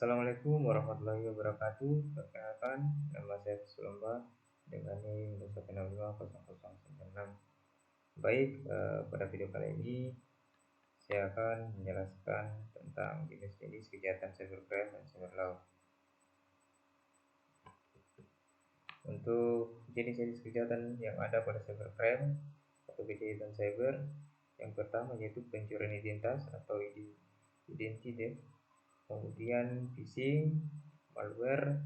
Assalamualaikum warahmatullahi wabarakatuh. Perkenalkan, nama saya Sulamba dengan NIM 2165096. Baik, pada video kali ini saya akan menjelaskan tentang jenis-jenis kejahatan cybercrime dan cyberlaw. Untuk jenis-jenis kejahatan yang ada pada cybercrime atau kejahatan cyber, yang pertama yaitu pencurian identitas atau identity theft, kemudian phishing, malware,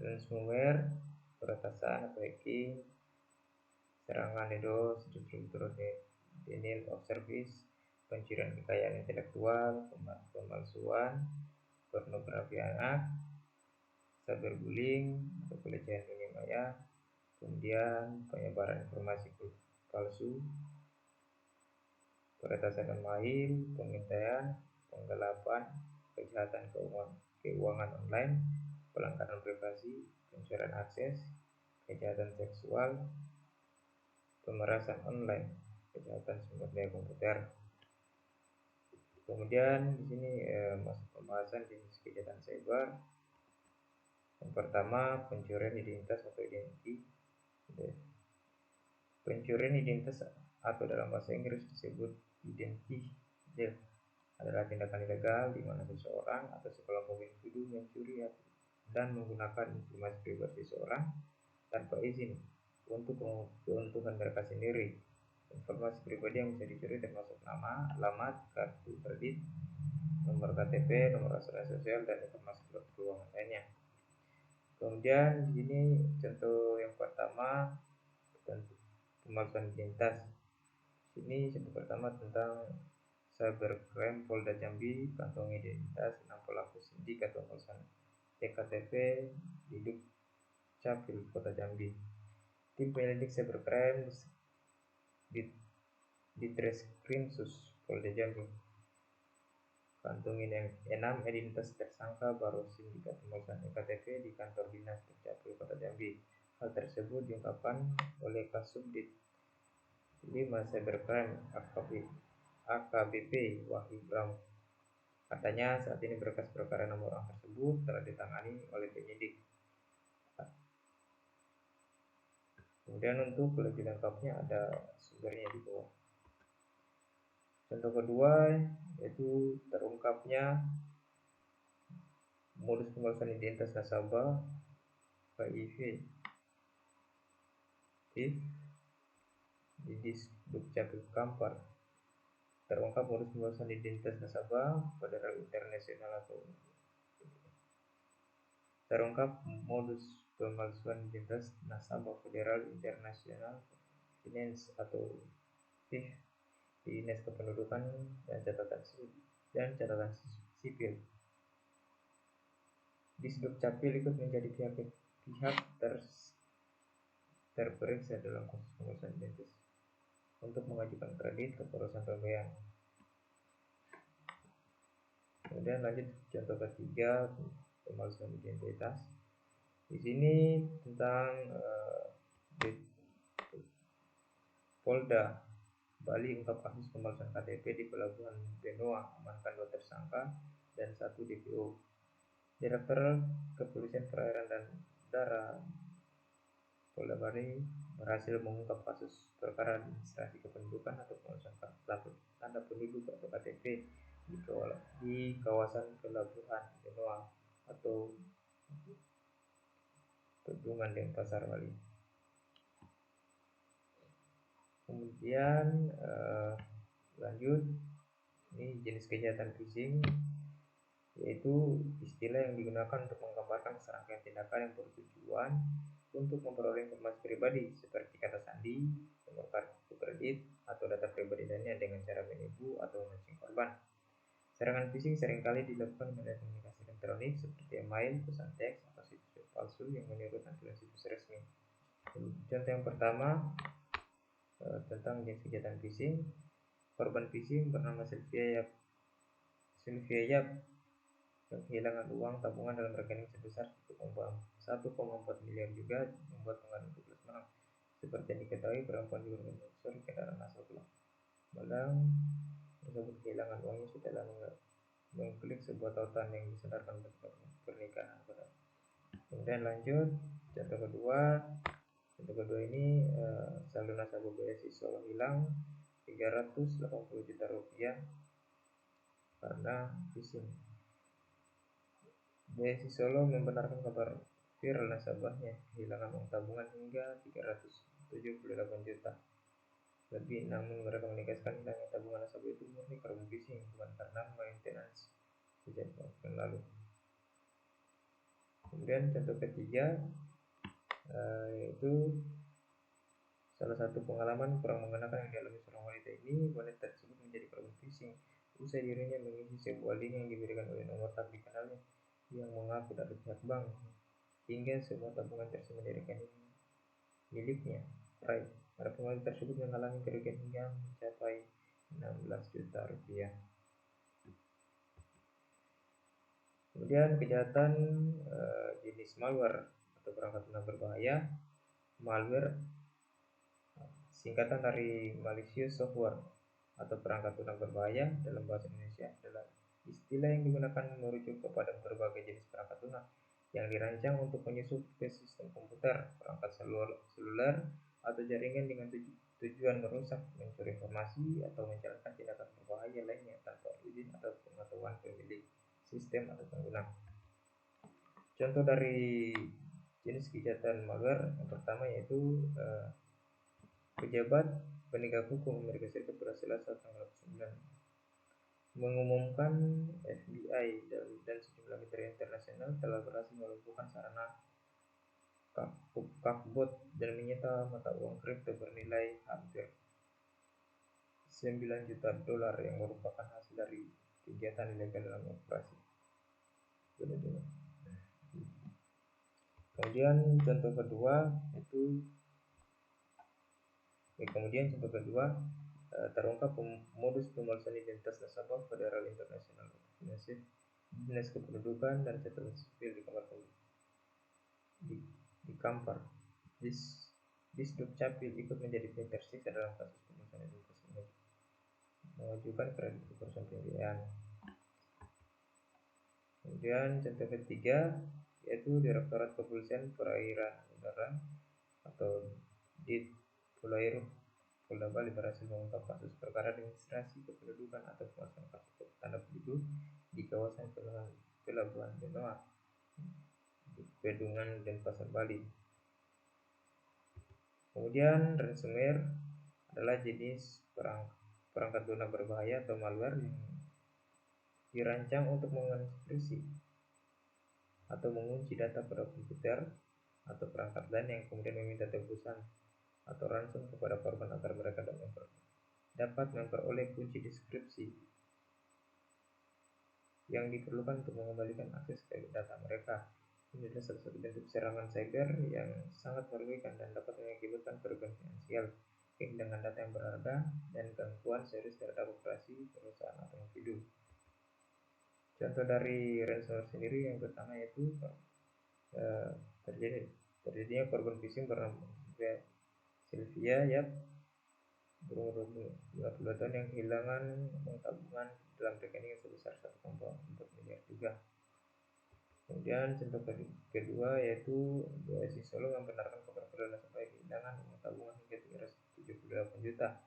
ransomware, peretasan atau hacking, serangan DDoS, distributor denial of service, pencurian kekayaan intelektual, pemalsuan, pornografi anak, cyberbullying atau pelecehan dunia maya, kemudian penyebaran informasi palsu, peretasan email, pengintaian, penggelapan, kejahatan keuangan online, pelanggaran privasi, pencurian akses, kejahatan seksual, pemerasan online, kejahatan sumber daya komputer. Kemudian di sini masuk pembahasan jenis kejahatan cyber. Yang pertama, pencurian identitas atau identity. Pencurian identitas atau dalam bahasa Inggris disebut identity theft adalah tindakan ilegal di mana seseorang atau sekelompok individu mencuri dan menggunakan informasi pribadi seseorang tanpa izin untuk keuntungan mereka sendiri. Informasi pribadi yang bisa dicuri termasuk nama, alamat, kartu kredit, nomor KTP, nomor asuransi sosial, dan informasi keuangan lainnya. Kemudian di sini contoh yang pertama tentang pemalsuan identitas. Ini contoh pertama tentang cybercrime Polda Jambi, kantongi identitas 6 pelaku sindik atau pemalsuan ektp di Dukcapil Kota Jambi. Tim penyelidik cybercrime di Treskrimsus Polda Jambi kantongi 6 identitas tersangka baru sindikat pemalsuan ektp di kantor dinas Dukcapil Kota Jambi. Hal tersebut diungkapkan oleh Kasubdit 5 Cybercrime AKBP Wahyu Bram. Katanya saat ini berkas perkara nomor orang tersebut telah ditangani oleh penyidik. Kemudian untuk lebih lengkapnya ada sumbernya di bawah. Contoh kedua yaitu terungkapnya modus pemalsuan identitas nasabah PIV di Dukcapil Kampar. Terungkap modus pemalsuan identitas nasabah Federal Internasional atau terungkap modus pemalsuan identitas nasabah Federal International Finance atau FIF di Dinas Kependudukan dan Catatan Sipil. Disdukcapil ikut menjadi pihak terperiksa dalam kasus pemalsuan identitas untuk mengajukan kredit ke perusahaan pembayaran. Kemudian lanjut contoh ketiga, pemalsuan identitas. Di sini tentang Polda Bali ungkap kasus pemalsuan KTP di Pelabuhan Benoa, amankan 2 tersangka dan 1 DPO. Direktur Kepolisian Perairan dan Udara Polda Bali berhasil mengungkap kasus perkara administrasi kependudukan atau pemalsuan tanda penduduk atau KTP di kawasan Pelabuhan Benoa atau Pedungan Denpasar Bali. Kemudian lanjut, ini jenis kejahatan phishing, yaitu istilah yang digunakan untuk menggambarkan serangkaian tindakan yang bertujuan untuk memperoleh informasi pribadi seperti kata sandi, nomor kartu kredit, atau data pribadi lainnya dengan cara menipu atau memancing korban. Serangan phishing seringkali dilakukan melalui komunikasi elektronik seperti email, pesan teks, atau situs palsu yang meniru tampilan situs resmi. Contoh yang pertama tentang jenis kejahatan phishing. Korban phishing bernama Sylvia Yap yang kehilangan uang tabungan dalam rekening sebesar 1,4 miliar juga membuat pengaruh tugas menang. Seperti yang diketahui, perempuan juga menyusuri kendaraan asal Malang tersebut kehilangan uangnya setelah mengklik sebuah tautan yang disadarkan pernikahan. Kemudian lanjut contoh kedua ini saldo nasabah BSI Solo hilang 380 juta rupiah karena phishing. BSI Solo membenarkan kabar viral nasabahnya kehilangan uang tabungan hingga 378 juta lebih, namun mereka menegaskan hilangnya tabungan nasabah itu murni karena phishing, bukan karena maintenance sejak tahun lalu. Kemudian contoh ketiga yaitu salah satu pengalaman kurang mengenakan yang dialami seorang wanita ini. Wanita tersebut menjadi korban phishing usai dirinya mengisi sebuah link yang diberikan oleh nomor tablik kanalnya yang mengaku dari pihak bank, hingga semua tabungan tersebut menjadi rekening miliknya. Para pengalaman tersebut mengalami kerugian hingga mencapai 16 juta rupiah. Kemudian kejahatan jenis malware atau perangkat lunak berbahaya. Malware singkatan dari malicious software atau perangkat lunak berbahaya dalam bahasa Indonesia adalah istilah yang digunakan merujuk kepada berbagai jenis perangkat lunak yang dirancang untuk menyusup ke sistem komputer, perangkat seluler atau jaringan dengan tujuan merusak, mencuri informasi, atau menjalankan tindakan berbahaya lainnya tanpa izin atau pengetahuan pemilik sistem atau pengguna. Contoh dari jenis kejahatan malware yang pertama yaitu pejabat penegak hukum Amerika Serikat pada Selasa tanggal 9 mengumumkan FBI dan sejumlah mitra internasional telah berhasil melumpuhkan sarana Kakbot dan menyita mata uang kripto bernilai hampir 9 juta dolar yang merupakan hasil dari kegiatan ilegal dalam operasi. Kemudian contoh kedua terungkap modus pemalsuan identitas nasabah Federal International Organization, Dinas Kependudukan dan Catatan Sipil di Kampar. Disdukcapil ikut menjadi pihak tersiksa dalam kasus pemalsuan identitas ini, mengajukan kredit ke perusahaan pembiayaan. Kemudian contoh ketiga yaitu Direktorat Kepolisian Perairan Udara atau Ditpolair Polda Bali berhasil mengungkap kasus perkara administrasi kependudukan atau pemalsuan kartu tanda penduduk di kawasan Pelabuhan Benoa, Pedungan, Denpasar, Bali. Kemudian ransomware adalah jenis perangkat lunak berbahaya atau malware yang dirancang untuk mengekripsi atau mengunci data pada komputer atau perangkat lain yang kemudian meminta tebusan atau ransom kepada korban agar mereka dapat memperoleh kunci deskripsi yang diperlukan untuk mengembalikan akses ke data mereka. Ini adalah salah satu bentuk serangan cyber yang sangat merugikan dan dapat mengakibatkan kerugian finansial, kehilangan data yang berharga, dan gangguan serius terhadap operasi perusahaan atau individu. Contoh dari ransomware sendiri yang pertama yaitu terjadinya korban phishing bernama Sylvia Yap berumur 22 tahun yang kehilangan uang tabungan dalam rekening sebesar 1,4 miliar juga. Kemudian contoh kedua yaitu BSI Solo membenarkan kabar viral nasabah kehilangan uang tabungan hingga 378 juta.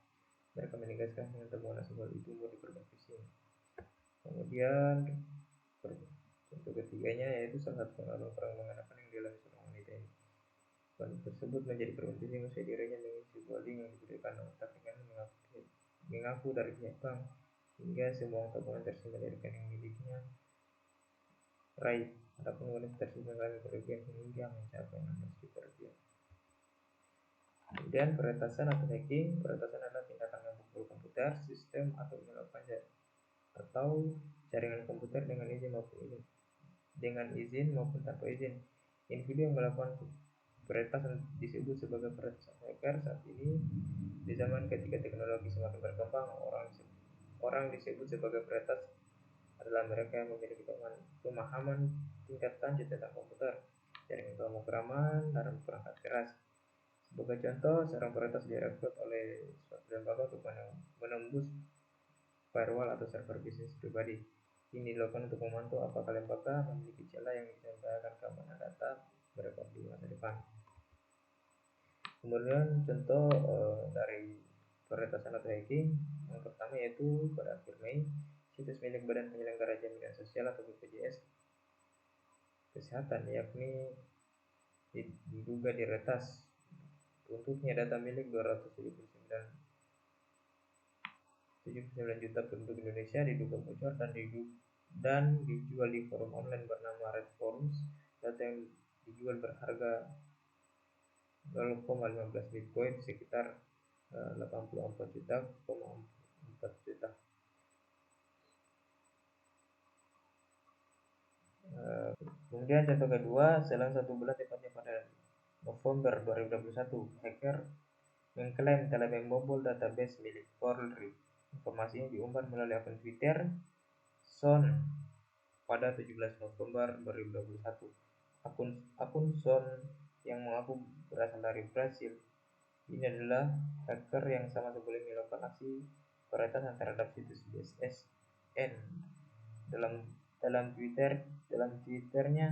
Mereka menegaskan dengan tabungan nasabah itu murni korban phishing. Kemudian contoh ketiganya yaitu salah satu pengalaman kurang mengenakan yang dialami seorang wanita ini. Wanita tersebut menjadi korban phishing usai dirinya mengisi sebuah link yang diberikan nomor tabungan mengaku dari pihak bank, hingga semua tabungan tersebut menjadi rekening miliknya. Adapun wanita tersebut mengalami kerugian hingga mencapai 16 juta rupiah. Kemudian peretasan atau hacking. Peretasan adalah tindakan membobol komputer, sistem atau melakukan atau jaringan komputer dengan izin maupun tanpa izin. Individu yang melakukan peretasan disebut sebagai peretasan hacker. Saat ini di zaman ketika teknologi semakin berkembang, orang disebut sebagai peretas adalah mereka yang memiliki pemahaman tingkat lanjut tentang komputer, jaringan pemrograman, dan perangkat keras. Sebagai contoh, seorang peretas direkrut oleh suatu lembaga untuk menembus firewall atau server bisnis pribadi. ini dilakukan untuk memantau apakah lembaga memiliki celah yang bisa membahayakan keamanan data mereka di masa depan. Kemudian contoh dari peretasan atau hacking yang pertama yaitu pada akhir Mei, situs milik Badan Penyelenggara Jaminan Sosial atau BPJS Kesehatan yakni diduga diretas. Untuknya data milik 279 juta penduduk Indonesia diduga bocor dan dijual di forum online bernama Red Forums. Data yang dijual berharga 0,15 Bitcoin sekitar 84 juta. Kemudian contoh kedua, selang 1 bulan tepatnya pada November 2021, hacker mengklaim telah membobol database milik Polri. Informasinya diumbar melalui akun Twitter Son pada 17 November 2021. Akun Son yang mengaku berasal dari Brasil. Ini adalah hacker yang sama sebelumnya melakukan aksi peretasan terhadap situs BSSN. Dalam tweetnya,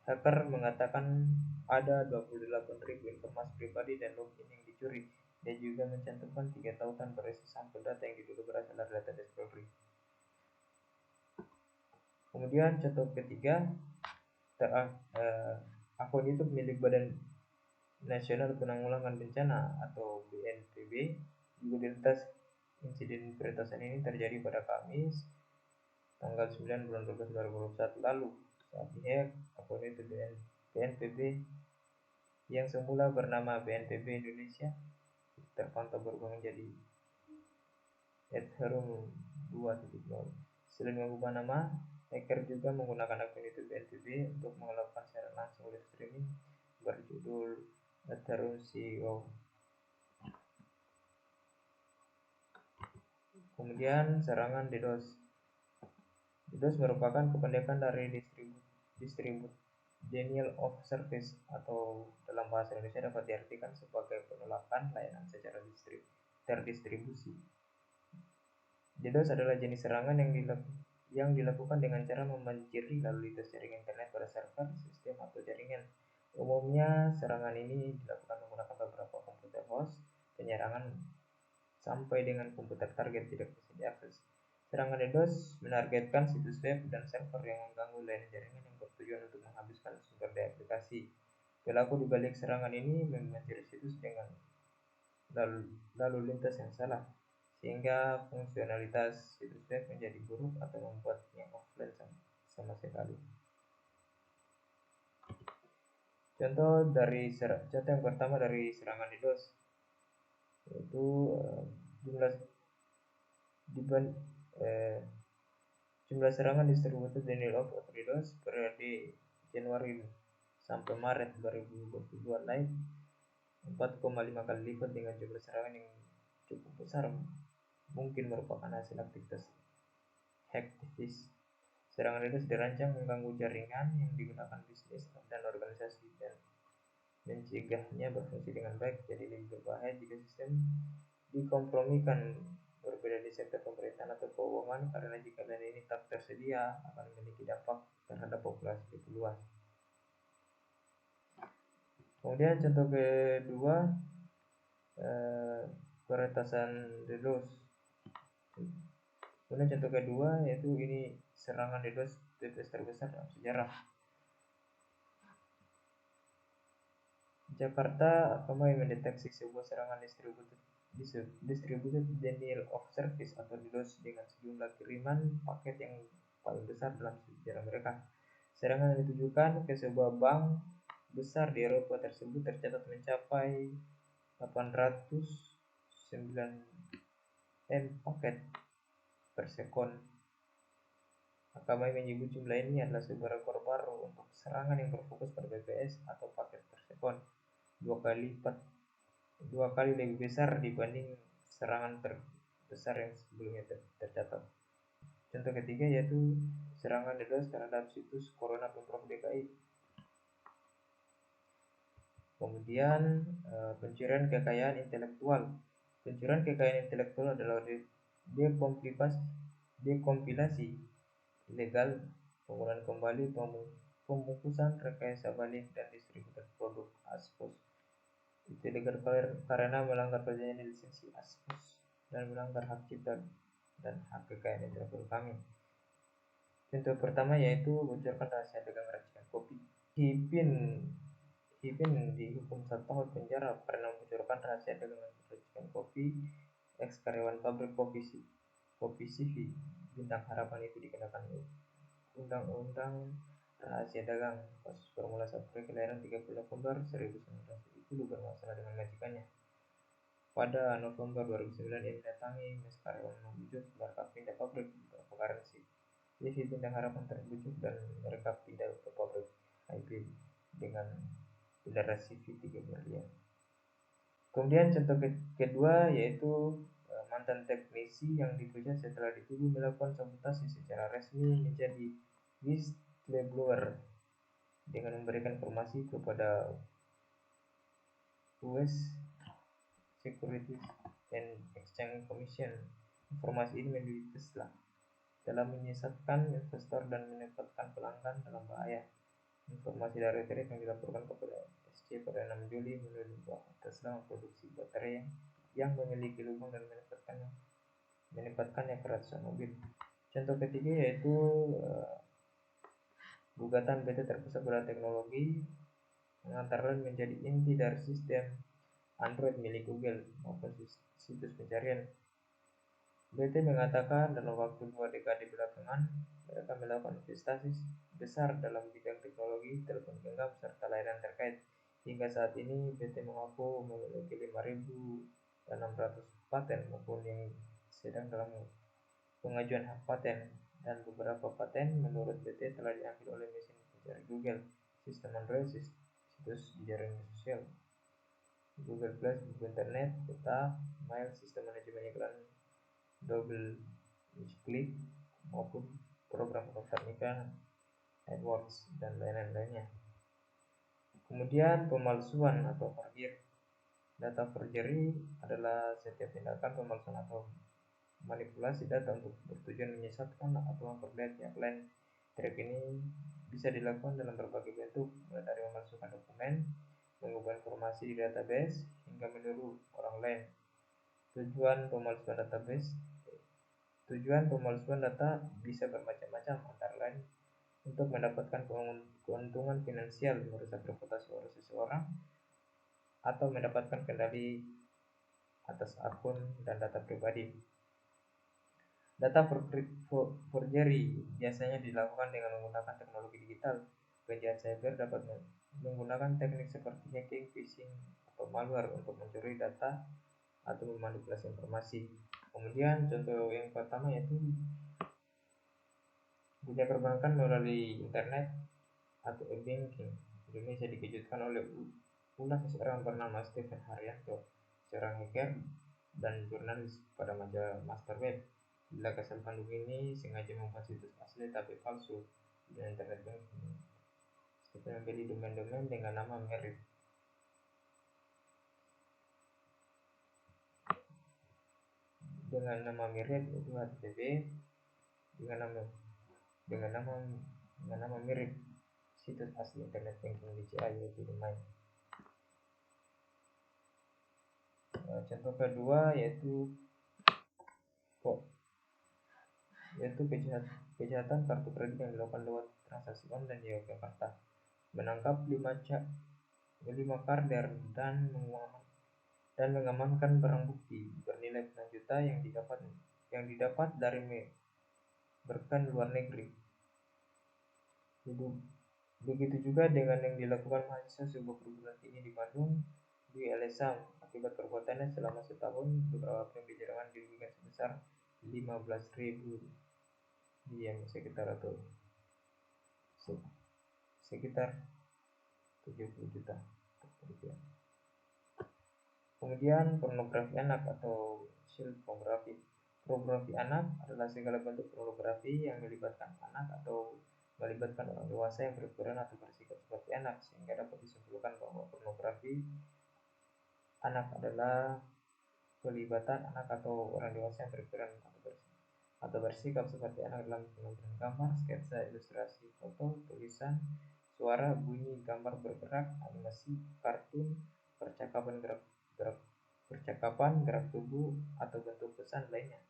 hacker mengatakan ada 28.000 informasi pribadi dan login yang dicuri. Dia juga mencantumkan 3 tautan berisi sampel data yang diduga berasal dari database Polri. Kemudian contoh ketiga, akun YouTube milik Badan Nasional Penanggulangan Bencana atau BNPB juga diretas. Insiden peretasan ini terjadi pada Kamis tanggal 9 bulan 12 2021 lalu. Saat dihack, akun YouTube BNPB yang semula bernama BNPB Indonesia terpantau berubah menjadi @harum 2.0. Selain mengubah nama, hacker juga menggunakan akun YouTube BNPB untuk melakukan siaran langsung live streaming berjudul @harum CEO. Kemudian serangan DDoS. DDoS merupakan kependekan dari distribute denial of service atau dalam bahasa Indonesia dapat diartikan sebagai penolakan layanan secara terdistribusi. DDoS adalah jenis serangan yang dilakukan dengan cara membanjiri lalu lintas jaringan internet pada server, sistem atau jaringan. Umumnya serangan ini dilakukan menggunakan beberapa komputer host. Penyerangan sampai dengan komputer target tidak bisa diakses. Serangan DDoS menargetkan situs web dan server yang mengganggu layanan jaringan yang bertujuan untuk menghabiskan sumber daya aplikasi. Pelaku di balik serangan ini membanjiri situs dengan lalu lintas yang salah, sehingga fungsionalitas situs web menjadi buruk atau membuatnya offline sama sekali. Contoh yang pertama dari serangan DDoS yaitu jumlah serangan distributed denial of DDoS periode Januari sampai Maret 2022 naik 4,5 kali lipat dengan jumlah serangan yang cukup besar, mungkin merupakan hasil aktivitas hacktivis. Serangan DDoS dirancang mengganggu jaringan yang digunakan bisnis dan organisasi dan mencegahnya berfungsi dengan baik. Jadi lebih berbahaya jika sistem dikompromikan. Berbeda di sektor pemerintahan atau keuangan, karena jika dana ini tak tersedia akan memiliki dampak terhadap populasi lebih luas. Kemudian contoh kedua, peretasan DDoS. Kemudian contoh kedua yaitu ini serangan DDoS terbesar dalam sejarah. Jakarta kembali mendeteksi sebuah serangan distributed denial of service atau DDoS dengan sejumlah kiriman paket yang paling besar dalam sejarah mereka. Serangan yang ditujukan ke sebuah bank besar di Eropa tersebut tercatat mencapai 809 M paket per sekon. Kami menyebut jumlah ini adalah sebuah rekor baru untuk serangan yang berfokus pada BPS atau paket per sekon, dua kali lebih besar dibanding serangan terbesar yang sebelumnya tercatat. Contoh ketiga yaitu serangan DDoS terhadap situs Corona Pemprov DKI. Kemudian pencurian kekayaan intelektual. Pencurian kekayaan intelektual adalah dekompilasi ilegal, penggunaan kembali, pembungkusan, rekayasa balik, dan distribusi produk ASPOS. Itu ilegal karena melanggar perjanjian lisensi ASPOS dan melanggar hak cipta dan hak kekayaan intelektual kami. Contoh pertama yaitu bocorkan rahasia dagang racikan kopi. Hipin dihukum 1 tahun penjara karena membocorkan rahasia dagangan racikan kopi. Ex karyawan pabrik kopi CV Bintang Harapan itu dikenakan Undang-Undang Rahasia Dagang. Kasus Formula 1 kelahiran 30 November 1970 bermasalah dengan majikannya. Pada November 2009 ia mendatangi mes karyawan membujuk mereka pindah pabrik beberapa currency. CV Bintang Harapan terbujuk dan mereka pindah ke pabrik IP dengan bendera CV 3 miliar. Kemudian contoh kedua yaitu mantan teknisi yang dipecat setelah dituduh melakukan sabotase secara resmi menjadi whistleblower dengan memberikan informasi kepada US Securities and Exchange Commission. Informasi ini menjadi Tesla dalam menyesatkan investor dan menempatkan pelanggan dalam bahaya. Informasi dari trade yang dilaporkan kepada SC pada 6 Juli menuduh bahwa Tesla memproduksi baterai yang memiliki lubang dan menempatkannya ke ratusan mobil. Contoh ketiga yaitu gugatan PT terpusat pada teknologi antara lain menjadi inti dari sistem Android milik Google maupun situs pencarian. BT mengatakan dalam waktu 2 dekade belakangan mereka melakukan investasi besar dalam bidang teknologi, telepon genggam, serta layanan terkait. Hingga saat ini BT mengaku memiliki 5.600 paten maupun yang sedang dalam pengajuan hak paten, dan beberapa paten menurut BT telah diambil oleh mesin pencari Google, sistem Android, situs di jaringan sosial, Google Plus, buku internet, peta, mail, sistem manajemen iklan, double klik maupun program daftar nikah, AdWords, dan lain-lainnya. Kemudian pemalsuan atau forgery. Data forgery adalah setiap tindakan pemalsuan atau manipulasi data untuk bertujuan menyesatkan atau memperlihatkan pihak lain. Trik ini bisa dilakukan dalam berbagai bentuk, mulai dari memalsukan dokumen, mengubah informasi di database, hingga meniru orang lain. Tujuan pemalsuan data bisa bermacam-macam, antara lain untuk mendapatkan keuntungan finansial, merusak reputasi seseorang, atau mendapatkan kendali atas akun dan data pribadi. Data forgery biasanya dilakukan dengan menggunakan teknologi digital. Penjahat cyber dapat menggunakan teknik seperti hacking, phishing, atau malware untuk mencuri data atau memanipulasi informasi. Kemudian contoh yang pertama yaitu dunia perbankan melalui internet atau e-banking. Indonesia dikejutkan oleh ulah seseorang bernama Stephen Haryanto, seorang hacker dan jurnalis pada majalah Master Web. Bila kesal kandung ini sengaja membuat situs asli tapi palsu di internet banking. Stephen membeli domain-domain dengan nama mirip. Dengan nama mirip itu HTTP dengan nama mirip situs asli internet banking BCA yaitu domain. Contoh kedua yaitu kejahatan kartu kredit yang dilakukan lewat transaksi online di Yogyakarta. Menangkap 5 karder dan mengamankan barang bukti bernilai puluhan juta yang didapat dari berkan luar negeri. Begitu juga dengan yang dilakukan mahasiswa sebuah perguruan tinggi di Bandung, Dwi Elesam. Akibat perbuatannya selama setahun, beberapa pembelajaran dirugikan sebesar 15.000 sekitar 70 juta rupiah. Kemudian pornografi anak atau child pornography. Pornografi anak adalah segala bentuk pornografi yang melibatkan anak atau melibatkan orang dewasa yang berperan atau bersikap seperti anak, sehingga dapat disimpulkan bahwa pornografi anak adalah pelibatan anak atau orang dewasa yang berperan atau atau bersikap seperti anak dalam penampilan gambar, sketsa, ilustrasi, foto, tulisan, suara, bunyi, gambar bergerak, animasi, kartun, percakapan gerak tubuh, atau bentuk pesan lainnya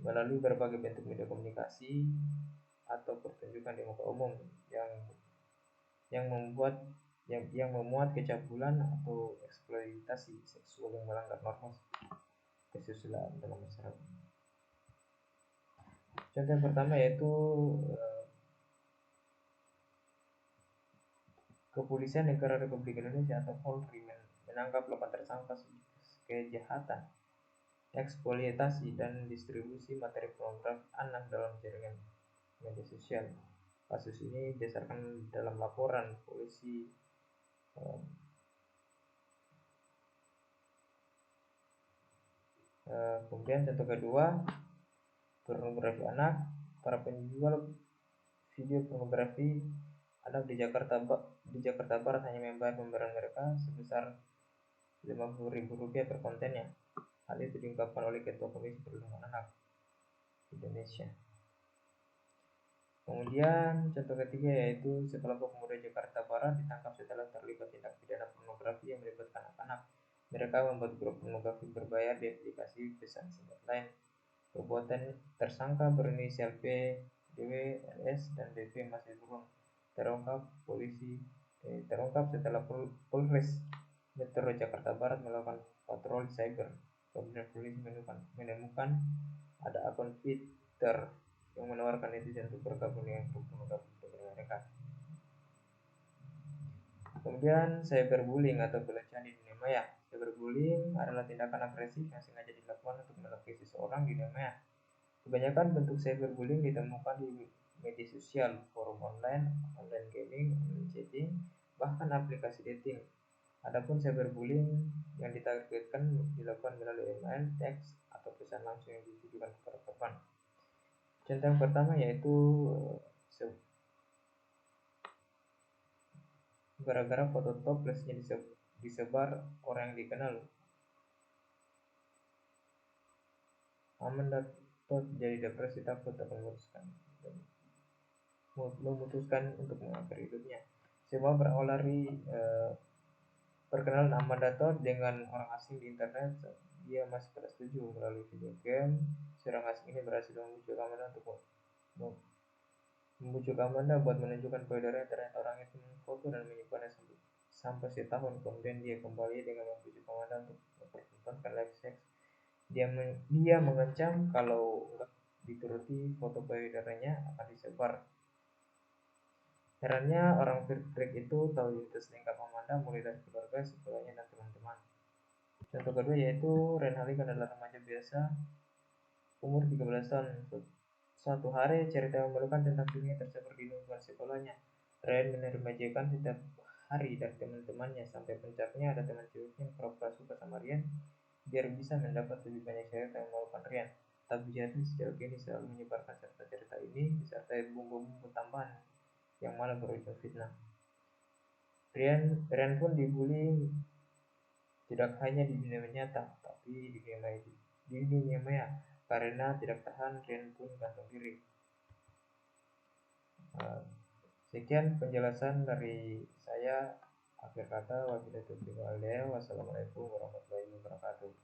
melalui berbagai bentuk media komunikasi atau pertunjukan di muka umum yang yang membuat yang memuat kecabulan atau eksploitasi seksual yang melanggar norma kesusilaan dalam masyarakat. Contoh yang pertama yaitu Kepolisian Negara Republik Indonesia atau Polri menangkap 8 tersangka kejahatan, eksploitasi dan distribusi materi pornografi anak dalam jaringan media sosial. Kasus ini berdasarkan dalam laporan polisi. Kemudian contoh kedua, pornografi anak. Para penjual video pornografi anak di Jakarta Barat hanya membayar pembayaran mereka sebesar Rp50.000 per kontennya. Hal itu diungkapkan oleh Ketua Komisi Perlindungan Anak Indonesia. Kemudian contoh ketiga yaitu sekelompok pemuda Jakarta Barat ditangkap setelah terlibat tindak pidana pornografi yang melibatkan anak-anak. Mereka membuat grup pornografi berbayar di aplikasi pesan singkat lain. Perbuatan tersangka berinisial P, DW, LS, dan BP masih buron. Terungkap setelah Polres Metro Jakarta Barat melakukan patroli cyber. Kemudian polisi menemukan ada akun Twitter yang menawarkan netizen untuk bergabung dengan grup pornografi mereka. Kemudian cyberbullying atau pelecehan di dunia maya. Cyberbullying adalah tindakan agresif yang sengaja dilakukan untuk melukai seseorang di dunia maya. Kebanyakan bentuk cyberbullying ditemukan di media sosial, forum online, online gaming, online chatting, bahkan aplikasi dating. Adapun cyberbullying yang ditargetkan dilakukan melalui email, teks, atau pesan langsung yang ditujukan kepada korban. Contoh yang pertama yaitu gara-gara foto toplesnya disebar orang yang dikenal. Amanda Todd jadi depresi takut akan memutuskan untuk mengakhiri hidupnya. Semua berawal dari perkenalan Amanda Todd dengan orang asing di internet. Dia masih tidak setuju melalui video game. Seorang asing ini berhasil membujuk Amanda buat menunjukkan payudaranya. Ternyata orang itu memfoto dan menyimpannya sampai setahun. Kemudian dia kembali dengan membujuk Amanda untuk mempertontonkan live sex. Dia mengancam kalau dituruti foto payudaranya akan disebar. Herannya orang freak itu tahu identitas lengkap Amanda mulai dari keluarga, sekolahnya, dan teman-teman. Contoh kedua yaitu Ren Halikan adalah remaja biasa umur 13 tahun. Suatu hari cerita yang memalukan tentang dirinya tersebar di lingkungan sekolahnya. Ren menerima setiap hari dari teman-temannya, sampai puncaknya ada teman ceweknya yang pura-pura suka sama Rian biar bisa mendapat lebih banyak cerita yang memalukan Rian. Tapi jadi sejauh ini selalu menyebarkan cerita ini disertai bumbu-bumbu tambahan yang malah berujung fitnah. Rian pun dibully tidak hanya di dunia nyata, tapi di dunia maya. Karena tidak tahan, Rian pun gantung diri. Sekian penjelasan dari saya. Akhir kata, wabillahi taufiq wal hidayah. Wassalamualaikum warahmatullahi wabarakatuh.